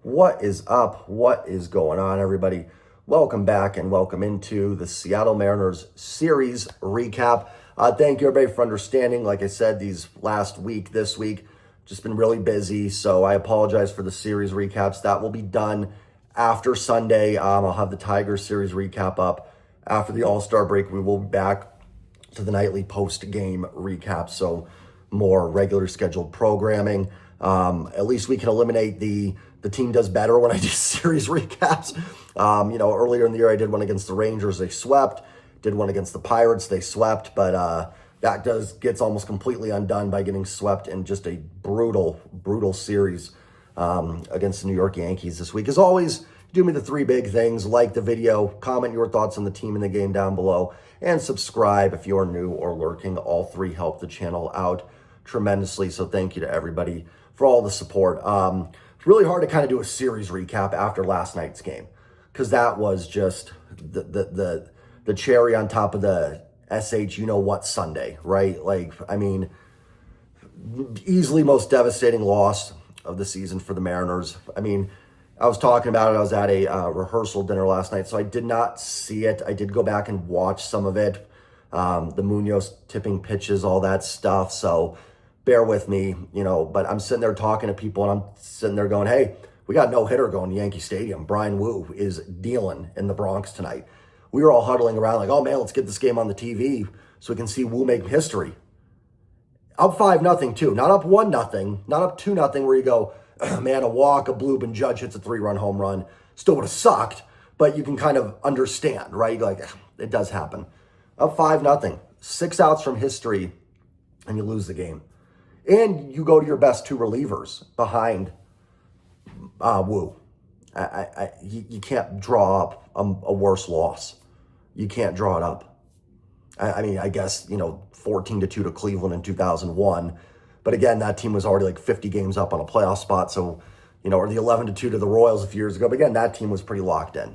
What is up? What is going on, everybody? Welcome back and welcome into the Seattle Mariners series recap. Thank you, everybody, for understanding. Like I said, this week, just been really busy, so I apologize for the series recaps. That will be done after Sunday. I'll have the Tigers series recap up after the All-Star break. We will be back to the nightly post-game recap, so more regular scheduled programming. At least we can eliminate the team does better when I do series recaps. Earlier in the year, I did one against the Rangers. They swept. Did one against the Pirates. They swept. But that gets almost completely undone by getting swept in just a brutal series against the New York Yankees this week. As always, do me the three big things. Like the video, comment your thoughts on the team and the game down below, and subscribe if you're new or lurking. All three help the channel out tremendously. So thank you to everybody for all the support. It's really hard to kind of do a series recap after last night's game, because that was just the cherry on top of the you-know-what Sunday, right? Easily most devastating loss of the season for the Mariners. I was talking about it. I was at a rehearsal dinner last night, so I did not see it. I did go back and watch some of it, the Munoz tipping pitches, all that stuff, so bear with me, but I'm sitting there talking to people, and I'm sitting there going, hey, we got no hitter going to Yankee Stadium. Brian Wu is dealing in the Bronx tonight. We were all huddling around like, oh, man, let's get this game on the TV so we can see Wu make history. Up 5-0, too. Not up 1-0, not up 2-0, where you go, man, a walk, a bloop, and Judge hits a 3-run home run. Still would have sucked, but you can kind of understand, right? It does happen. Up 5-0, 6 outs from history, and you lose the game. And you go to your best two relievers behind Wu. You can't draw up a worse loss. You can't draw it up. I guess, 14-2 to Cleveland in 2001. But again, that team was already like 50 games up on a playoff spot. So, or the 11-2 to the Royals a few years ago. But again, that team was pretty locked in.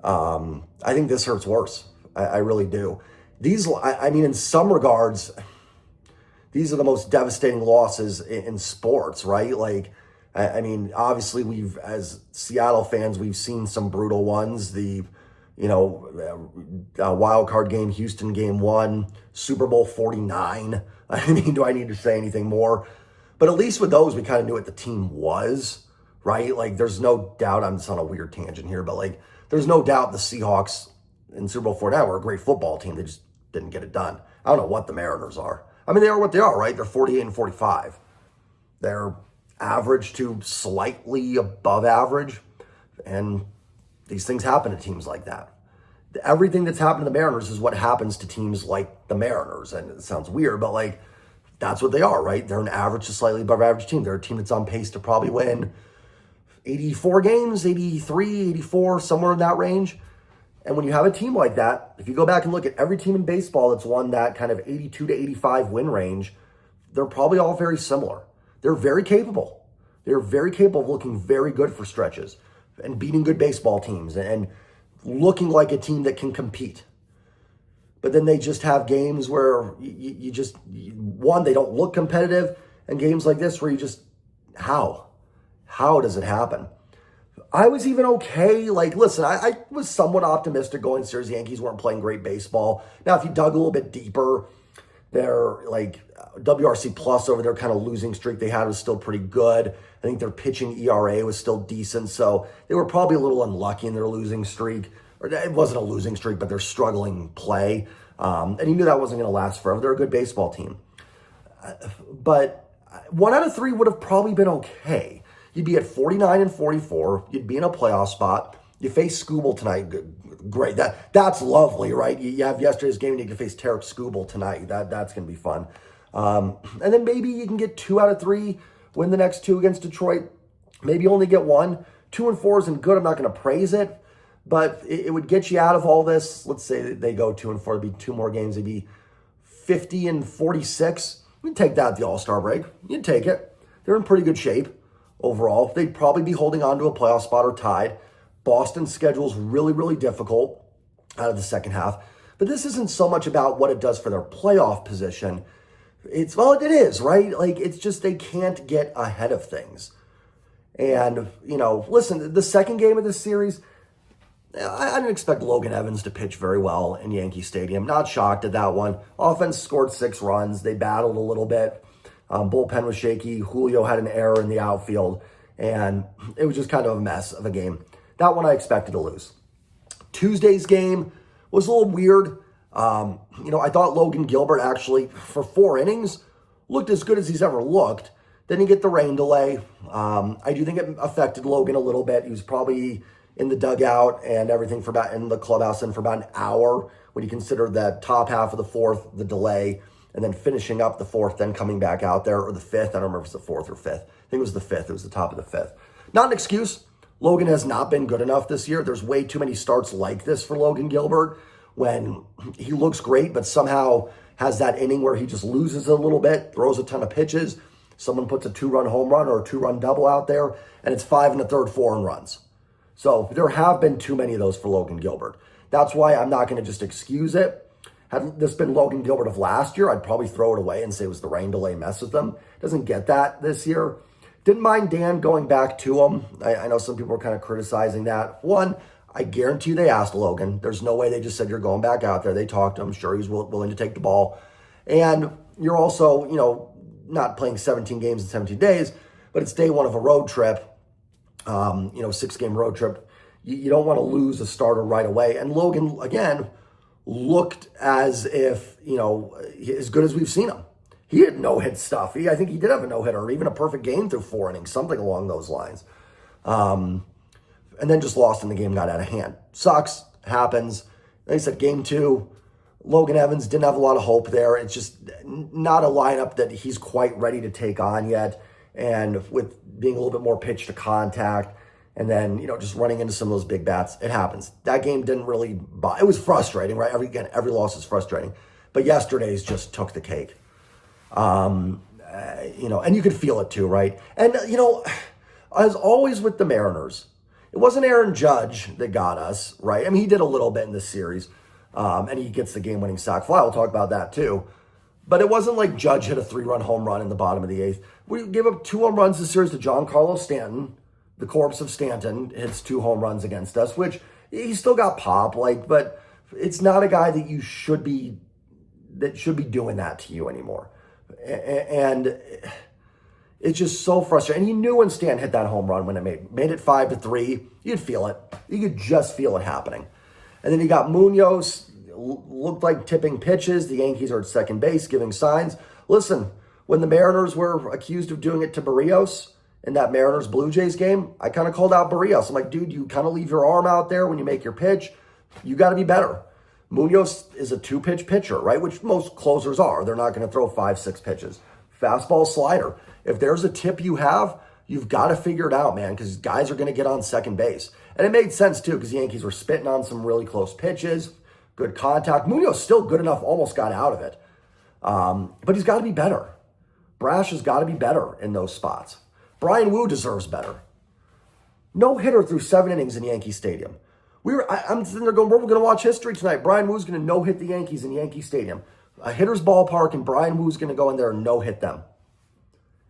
I think this hurts worse. I really do. In some regards, these are the most devastating losses in sports, right? Obviously as Seattle fans, we've seen some brutal ones. The, wild card game, Houston game 1, Super Bowl 49. Do I need to say anything more? But at least with those, we kind of knew what the team was, right? There's no doubt, I'm just on a weird tangent here, but there's no doubt the Seahawks in Super Bowl 49 were a great football team. They just didn't get it done. I don't know what the Mariners are. They are what they are, right? They're 48-45. They're average to slightly above average. And these things happen to teams like that. Everything that's happened to the Mariners is what happens to teams like the Mariners. And it sounds weird, but that's what they are, right? They're an average to slightly above average team. They're a team that's on pace to probably win 84 games, 83, 84, somewhere in that range. And when you have a team like that, if you go back and look at every team in baseball that's won that kind of 82 to 85 win range, they're probably all very similar. They're very capable. They're very capable of looking very good for stretches and beating good baseball teams and looking like a team that can compete. But then they just have games where they don't look competitive, and games like this where how does it happen? I was even okay. Listen, I was somewhat optimistic going series. The Yankees weren't playing great baseball. Now, if you dug a little bit deeper, their WRC plus over their kind of losing streak they had was still pretty good. I think their pitching ERA was still decent. So they were probably a little unlucky in their losing streak. Or it wasn't a losing streak, but their struggling play. And you knew that wasn't going to last forever. They're a good baseball team. But 1 out of 3 would have probably been okay. You'd be at 49-44. You'd be in a playoff spot. You face Skubal tonight. Great. That's lovely, right? You have yesterday's game and you can face Tarek Skubal tonight. That's going to be fun. And then maybe you can get 2 out of 3, win the next 2 against Detroit. Maybe only get 1. 2-4 isn't good. I'm not going to praise it. But it would get you out of all this. Let's say they go 2-4. It'd be 2 more games. It'd be 50-46. You'd take that at the All-Star break. You'd take it. They're in pretty good shape. Overall, they'd probably be holding on to a playoff spot or tied. Boston's schedule is really, really difficult out of the second half. But this isn't so much about what it does for their playoff position. It is, right? It's just they can't get ahead of things. And, listen, the second game of this series, I didn't expect Logan Evans to pitch very well in Yankee Stadium. Not shocked at that one. Offense scored 6 runs. They battled a little bit. Bullpen was shaky. Julio had an error in the outfield. And it was just kind of a mess of a game. That one I expected to lose. Tuesday's game was a little weird. I thought Logan Gilbert actually, for 4 innings, looked as good as he's ever looked. Then he get the rain delay. I do think it affected Logan a little bit. He was probably in the dugout and everything in the clubhouse and for about an hour when you consider that top half of the 4th, the delay, and then finishing up the 4th, then coming back out there, or the 5th. I don't remember if it's the 4th or 5th. I think it was the 5th. It was the top of the 5th. Not an excuse. Logan has not been good enough this year. There's way too many starts like this for Logan Gilbert when he looks great, but somehow has that inning where he just loses a little bit, throws a ton of pitches. Someone puts a 2-run home run or a 2-run double out there, and it's 5 1/3, 4 runs. So there have been too many of those for Logan Gilbert. That's why I'm not going to just excuse it. Had this been Logan Gilbert of last year, I'd probably throw it away and say it was the rain delay mess with them. Doesn't get that this year. Didn't mind Dan going back to him. I know some people are kind of criticizing that. One, I guarantee you they asked Logan. There's no way they just said, you're going back out there. They talked to him. Sure, he's willing to take the ball. And you're also, not playing 17 games in 17 days, but it's day one of a road trip, 6-game road trip. You don't want to lose a starter right away. And Logan, again, looked as if, as good as we've seen him. He had no-hit stuff. I think he did have a no-hitter, or even a perfect game through 4 innings, something along those lines. And then just lost in the game, got out of hand. Sucks, happens. Like I said, game 2, Logan Evans didn't have a lot of hope there. It's just not a lineup that he's quite ready to take on yet. And with being a little bit more pitch to contact, and then, just running into some of those big bats, it happens. That game didn't really it was frustrating, right? Every loss is frustrating. But yesterday's just took the cake. And you could feel it too, right? And, as always with the Mariners, it wasn't Aaron Judge that got us, right? I mean, he did a little bit in this series, and he gets the game-winning sac fly. We'll talk about that too. But it wasn't like Judge hit a 3-run home run in the bottom of the 8th. We gave up 2 home runs this series to Giancarlo Stanton. The corpse of Stanton hits 2 home runs against us, which he still got pop, but it's not a guy that should be doing that to you anymore. And it's just so frustrating. And you knew when Stan hit that home run when it made it 5-3, you'd feel it. You could just feel it happening. And then you got Munoz, looked like tipping pitches. The Yankees are at second base, giving signs. Listen, when the Mariners were accused of doing it to Barrios in that Mariners-Blue Jays game, I kind of called out Barrios. I'm like, dude, you kind of leave your arm out there when you make your pitch. You got to be better. Munoz is a 2-pitch pitcher, right? Which most closers are. They're not going to throw 5-6 pitches. Fastball, slider. If there's a tip you have, you've got to figure it out, man, because guys are going to get on second base. And it made sense, too, because the Yankees were spitting on some really close pitches, good contact. Munoz still good enough, almost got out of it. But he's got to be better. Brash has got to be better in those spots. Brian Wu deserves better. No hitter through 7 innings in Yankee Stadium. I'm sitting there going, we're going to watch history tonight. Brian Wu's going to no-hit the Yankees in Yankee Stadium. A hitter's ballpark, and Brian Wu's going to go in there and no-hit them.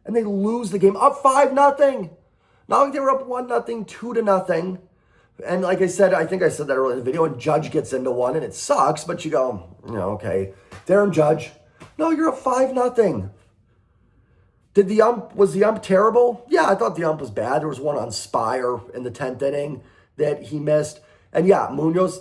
And they lose the game up 5-0. Not like they were up 1-0, 2-0. And like I said, I think I said that earlier in the video, and Judge gets into one, and it sucks, but you go, okay. Darren Judge, no, you're up 5-0. Was the ump terrible? Yeah, I thought the ump was bad. There was one on Spire in the 10th inning that he missed. And yeah, Munoz,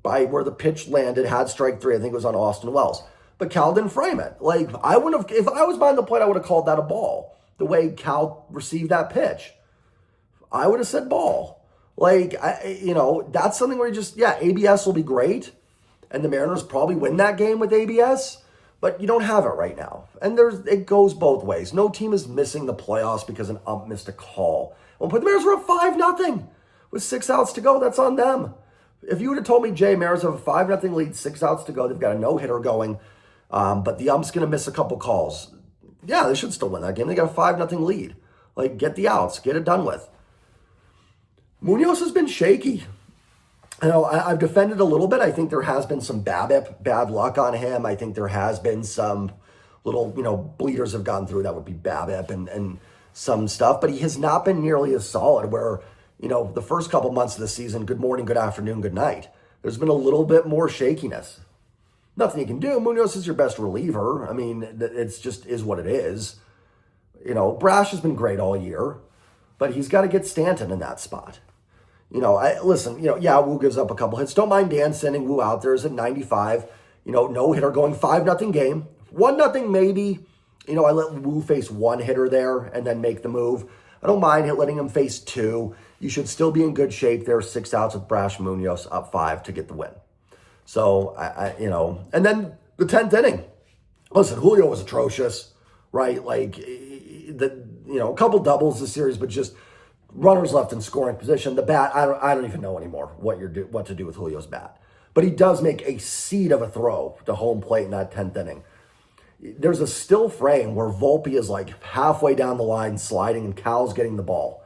by where the pitch landed, had strike 3. I think it was on Austin Wells. But Cal didn't frame it. I wouldn't have, if I was behind the plate, I would have called that a ball. The way Cal received that pitch, I would have said ball. That's something where ABS will be great. And the Mariners probably win that game with ABS. But you don't have it right now. And it goes both ways. No team is missing the playoffs because an ump missed a call. But the Mariners were up 5-0 with 6 outs to go. That's on them. If you would have told me, Jay, Mariners have a 5-0 lead, 6 outs to go, they've got a no-hitter going, but the ump's going to miss a couple calls. Yeah, they should still win that game. They got a 5-0 lead. Get the outs. Get it done with. Munoz has been shaky. I've defended a little bit. I think there has been some bad luck on him. I think there has been some little, bleeders have gone through. That would be BABIP and some stuff, but he has not been nearly as solid where, the first couple months of the season, good morning, good afternoon, good night. There's been a little bit more shakiness. Nothing you can do. Munoz is your best reliever. I mean, it's just is what it is. Brash has been great all year, but he's got to get Stanton in that spot. Woo gives up a couple hits. Don't mind Dan sending Woo out there as at 95. No hitter going 5-0 game. 1-0 maybe. I let Woo face one hitter there and then make the move. I don't mind letting him face two. You should still be in good shape there. 6 outs with Brash, Munoz up 5 to get the win. So, and then the 10th inning. Listen, Julio was atrocious, right? Like, a couple doubles this series, but just runners left in scoring position. The bat, I don't even know anymore what to do with Julio's bat. But he does make a seed of a throw to home plate in that 10th inning. There's a still frame where Volpe is like halfway down the line sliding and Cal's getting the ball.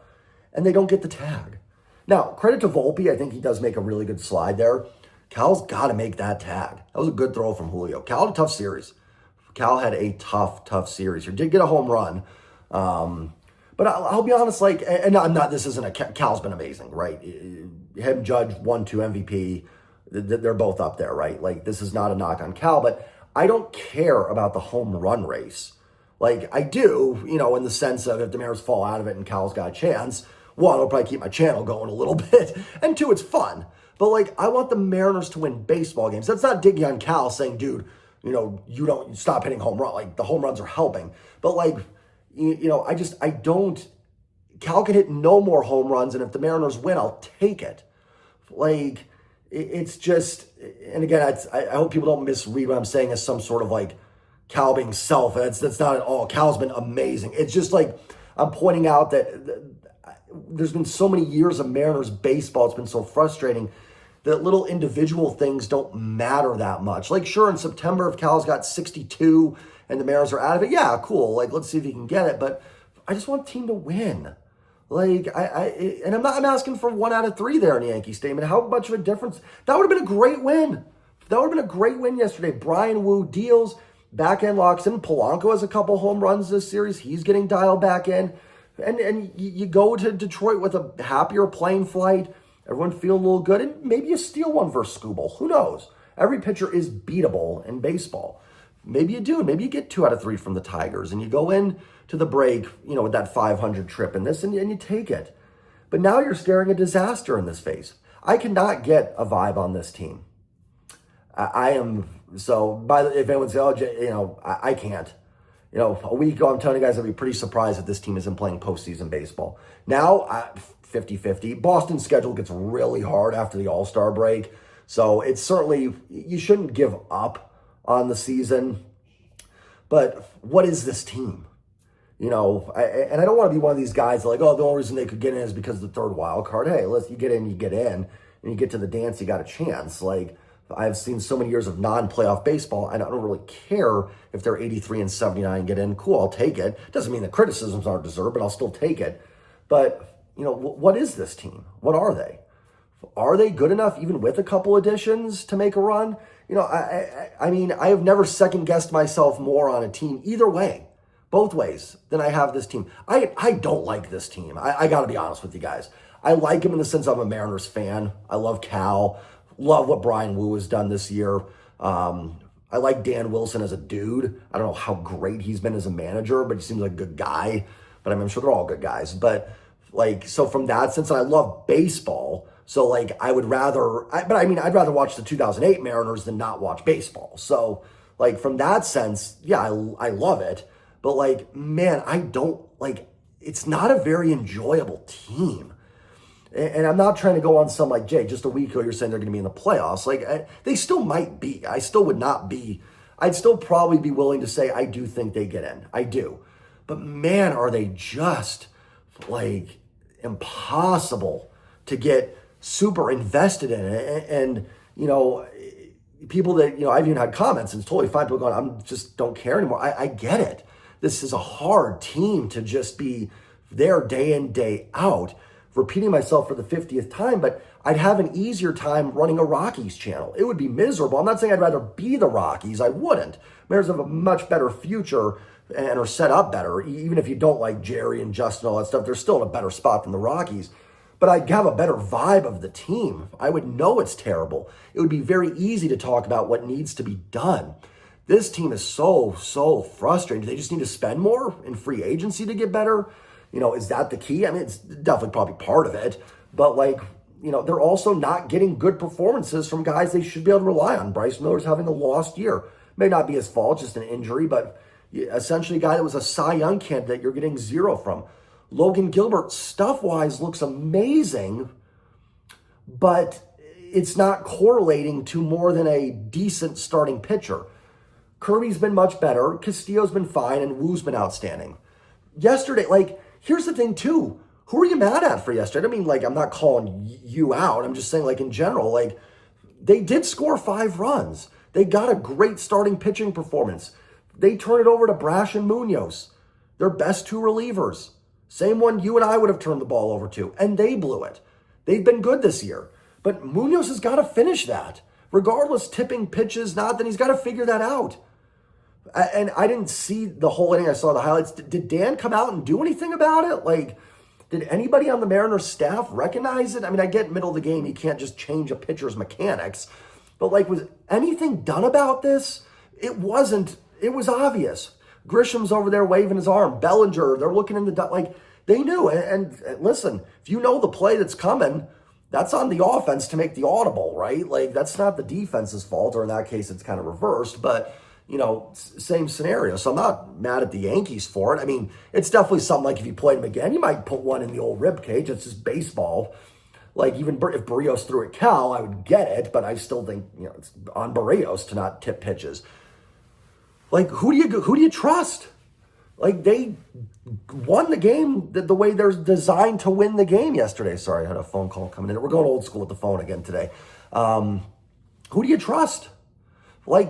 And they don't get the tag. Now, credit to Volpe. I think he does make a really good slide there. Cal's got to make that tag. That was a good throw from Julio. Cal had a tough series. Cal had a tough series here. Did get a home run. But I'll be honest, Cal's been amazing, right? Him, Judge, 1-2 MVP. They're both up there, right? Like, this is not a knock on Cal, but I don't care about the home run race. Like, I do, in the sense of if the Mariners fall out of it and Cal's got a chance, one, it'll probably keep my channel going a little bit, and two, it's fun. But, I want the Mariners to win baseball games. That's not digging on Cal saying, dude, you don't stop hitting home run. Like, the home runs are helping. But, I don't. Cal can hit no more home runs, and if the Mariners win, I'll take it. It's just, and again, I hope people don't misread what I'm saying as some sort of Cal being selfish. That's not at all. Cal's been amazing. It's just I'm pointing out that there's been so many years of Mariners baseball. It's been so frustrating that little individual things don't matter that much. Sure, in September, if Cal's got 62 and the Mariners are out of it, yeah, cool. Let's see if he can get it. But I just want the team to win. I'm asking for 1 out of 3 there in Yankee Stadium. How much of a difference? That would have been a great win. That would have been a great win yesterday. Bryan Woo deals, back end locks in. Polanco has a couple home runs this series. He's getting dialed back in. And you go to Detroit with a happier plane flight. Everyone feeling a little good. And maybe you steal one versus Skubal. Who knows? Every pitcher is beatable in baseball. Maybe you do. Maybe you get 2 out of 3 from the Tigers. And you go in to the break, with that 500 trip in this, and you take it. But now you're staring a disaster in this face. I cannot get a vibe on this team. I am, if anyone says, I can't. A week ago, I'm telling you guys I'd be pretty surprised if this team isn't playing postseason baseball. Now, 50-50. Boston's schedule gets really hard after the All-Star break. So it's certainly, you shouldn't give up on the season. But what is this team? And I don't want to be one of these guys the only reason they could get in is because of the third wild card. Hey, you get in, and you get to the dance, you got a chance. I've seen so many years of non-playoff baseball, I don't really care if they're 83 and 79 and get in. Cool, I'll take it. Doesn't mean the criticisms aren't deserved, but I'll still take it. But, what is this team? What are they? Are they good enough, even with a couple additions, to make a run? I have never second-guessed myself more on a team either way. Both ways than I have this team. I don't like this team. I got to be honest with you guys. I like him in the sense I'm a Mariners fan. I love Cal. Love what Bryan Woo has done this year. I like Dan Wilson as a dude. I don't know how great he's been as a manager, but he seems like a good guy. But I'm sure they're all good guys. But so from that sense, I love baseball. So I would rather, I'd rather watch the 2008 Mariners than not watch baseball. So from that sense, yeah, I love it. But man, I don't it's not a very enjoyable team. And I'm not trying to go on some Jay, just a week ago, you're saying they're going to be in the playoffs. They still might be. I still would not be. I'd still probably be willing to say I do think they get in. I do. But man, are they just impossible to get super invested in it. And people that, I've even had comments and it's totally fine. People going, I'm just don't care anymore. I get it. This is a hard team to just be there day in, day out. Repeating myself for the 50th time, but I'd have an easier time running a Rockies channel. It would be miserable. I'm not saying I'd rather be the Rockies. I wouldn't. Mariners have a much better future and are set up better. Even if you don't like Jerry and Justin, all that stuff, they're still in a better spot than the Rockies. But I'd have a better vibe of the team. I would know it's terrible. It would be very easy to talk about what needs to be done. This team is so frustrating. Do they just need to spend more in free agency to get better? Is that the key? I mean, it's definitely probably part of it. But they're also not getting good performances from guys they should be able to rely on. Bryce Miller's having a lost year. May not be his fault, just an injury, but essentially a guy that was a Cy Young candidate, you're getting 0 from. Logan Gilbert, stuff-wise, looks amazing, but it's not correlating to more than a decent starting pitcher. Kirby's been much better, Castillo's been fine, and Woo's been outstanding. Yesterday, here's the thing, too. Who are you mad at for yesterday? I mean, I'm not calling you out. I'm just saying, in general, they did score 5 runs. They got a great starting pitching performance. They turned it over to Brash and Munoz, their best 2 relievers. Same one you and I would have turned the ball over to, and they blew it. They've been good this year. But Munoz has got to finish that. Regardless, tipping pitches, not, then he's got to figure that out. And I didn't see the whole inning. I saw the highlights. Did Dan come out and do anything about it? Did anybody on the Mariners staff recognize it? I mean, I get middle of the game, you can't just change a pitcher's mechanics. But was anything done about this? It wasn't. It was obvious. Grisham's over there waving his arm. Bellinger, they're looking in the they knew. And listen, if you know the play that's coming, that's on the offense to make the audible, right? That's not the defense's fault, or in that case, it's kind of reversed. But same scenario. So I'm not mad at the Yankees for it. I mean, it's definitely something if you played them again, you might put one in the old rib cage. It's just baseball. Even if Barrios threw at Cal, I would get it, but I still think it's on Barrios to not tip pitches. Who do you trust? They won the game the way they're designed to win the game yesterday. Sorry, I had a phone call coming in. We're going old school with the phone again today. Who do you trust?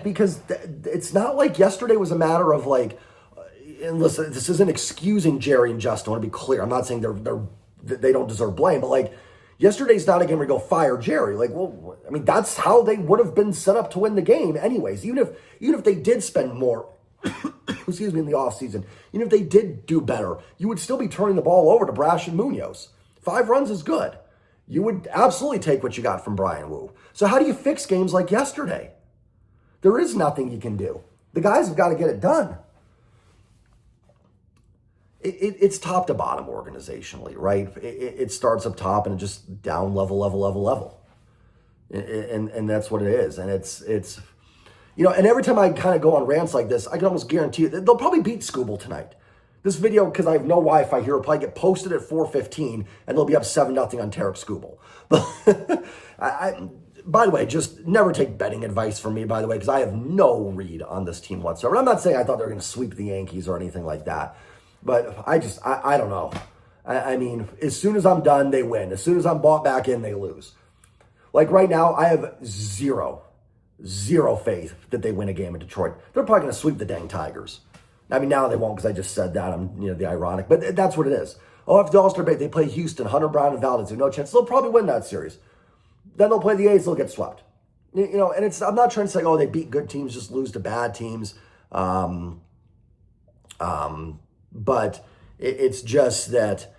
Because it's not yesterday was a matter of and listen, this isn't excusing Jerry and Justin. I want to be clear. I'm not saying they don't deserve blame, but yesterday's not a game where you go fire Jerry. I mean, that's how they would have been set up to win the game anyways. Even if they did spend more, excuse me, in the offseason, even if they did do better, you would still be turning the ball over to Brash and Munoz. 5 runs is good. You would absolutely take what you got from Bryan Woo. So how do you fix games like yesterday? There is nothing you can do. The guys have got to get it done. It's top to bottom organizationally, right? It starts up top and it just down level. And that's what it is. And it's and every time I kind of go on rants like this, I can almost guarantee you that they'll probably beat Scooble tonight. This video, because I have no Wi-Fi here, will probably get posted at 4:15 and they'll be up 7-0 on Tarek Scooble. But by the way, just never take betting advice from me, by the way, because I have no read on this team whatsoever. I'm not saying I thought they were going to sweep the Yankees or anything like that. But I don't know. I mean, as soon as I'm done, they win. As soon as I'm bought back in, they lose. Right now, I have zero faith that they win a game in Detroit. They're probably going to sweep the dang Tigers. I mean, now they won't because I just said that. I'm, the ironic. But that's what it is. Oh, after the All-Star break, they play Houston, Hunter Brown and Valdez. No chance. They'll probably win that series. Then they'll play the A's. They'll get swept. And I'm not trying to say, they beat good teams, just lose to bad teams. But it's just that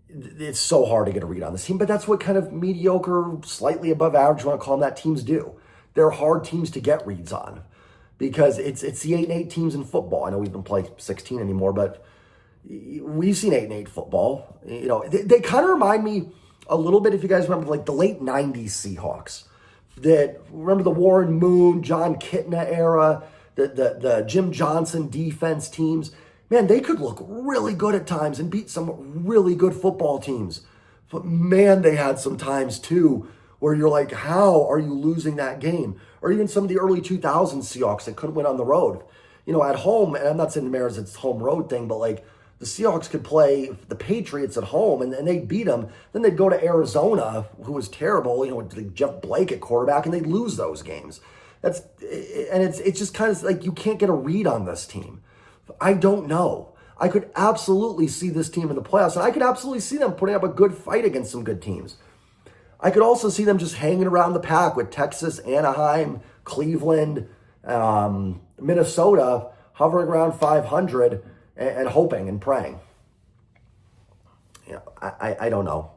it's so hard to get a read on this team. But that's what kind of mediocre, slightly above average, you want to call them that, teams do. They're hard teams to get reads on because it's the 8-8 teams in football. I know we don't play 16 anymore, but we've seen 8-8 football. They kind of remind me a little bit, if you guys remember, the late 90s Seahawks. Remember the Warren Moon, John Kitna era, the Jim Johnson defense teams. Man, they could look really good at times and beat some really good football teams. But man, they had some times too where you're like, how are you losing that game? Or even some of the early 2000s Seahawks that couldn't win on the road. At home, and I'm not saying the Mariners, it's home road thing, but the Seahawks could play the Patriots at home and they'd beat them. Then they'd go to Arizona, who was terrible, with Jeff Blake at quarterback, and they'd lose those games. It's just kind of you can't get a read on this team. I don't know. I could absolutely see this team in the playoffs, and I could absolutely see them putting up a good fight against some good teams. I could also see them just hanging around the pack with Texas, Anaheim, Cleveland, Minnesota, hovering around 500 and hoping and praying. I don't know.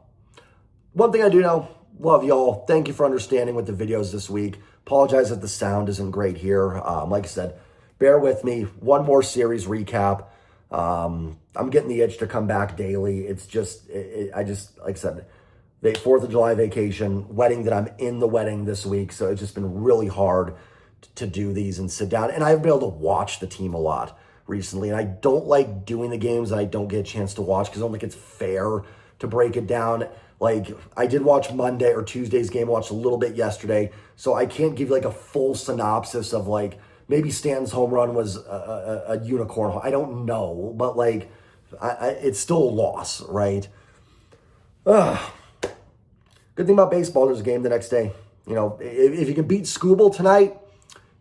One thing I do know, love y'all. Thank you for understanding with the videos this week. Apologize that the sound isn't great here. Like I said, bear with me. One more series recap. I'm getting the itch to come back daily. It's just, like I said, the 4th of July vacation, wedding that I'm in the wedding this week. So it's just been really hard to do these and sit down. And I've been able to watch the team a lot recently. And I don't like doing the games that I don't get a chance to watch because I don't think it's fair to break it down. Like, I did watch Monday or Tuesday's game, watched a little bit yesterday. So I can't give you like a full synopsis of like, maybe Stanton's home run was a unicorn. I don't know, but like, it's still a loss, right? Good thing about baseball, there's a game the next day. You know, if you can beat Skubal tonight,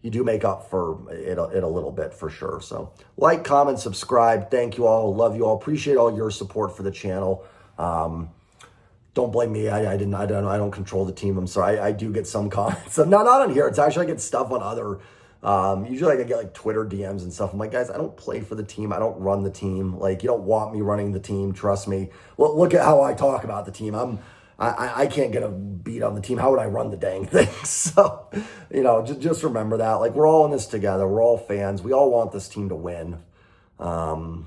you do make up for it a little bit for sure. So like, comment, subscribe. Thank you all. Love you all. Appreciate all your support for the channel. Don't blame me. I don't control the team. I'm sorry. I do get some comments. So not on here. It's actually I get stuff on other. Usually I get like Twitter DMs and stuff. I'm like, guys, I don't play for the team. I don't run the team. Like, you don't want me running the team. Trust me. Look at how I talk about the team. I can't get a beat on the team. How would I run the dang thing? So, you know, just remember that. Like, we're all in this together. We're all fans. We all want this team to win. So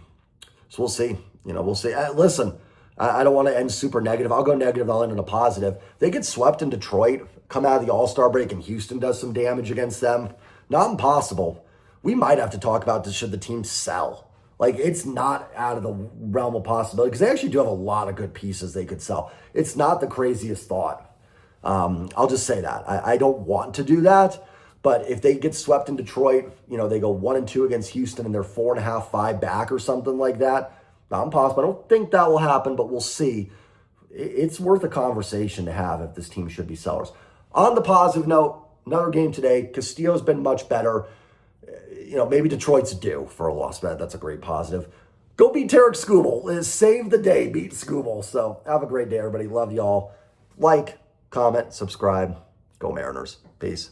we'll see. You know, we'll see. Listen, I don't want to end super negative. I'll go negative. I'll end in a positive. They get swept in Detroit, come out of the All-Star break, and Houston does some damage against them. Not impossible. We might have to talk about this. Should the team sell? Like, it's not out of the realm of possibility because they actually do have a lot of good pieces they could sell. It's not the craziest thought. I'll just say that. I don't want to do that, but if they get swept in Detroit, you know, they go 1-2 against Houston and they're 4.5, 5 back or something like that. Not impossible. I don't think that will happen, but we'll see. It's worth a conversation to have if this team should be sellers. On the positive note, another game today. Castillo's been much better. You know, maybe Detroit's due for a loss, but that's a great positive. Go beat Tarik Skubal. Save the day, beat Skubal. So have a great day, everybody. Love y'all. Like, comment, subscribe. Go Mariners. Peace.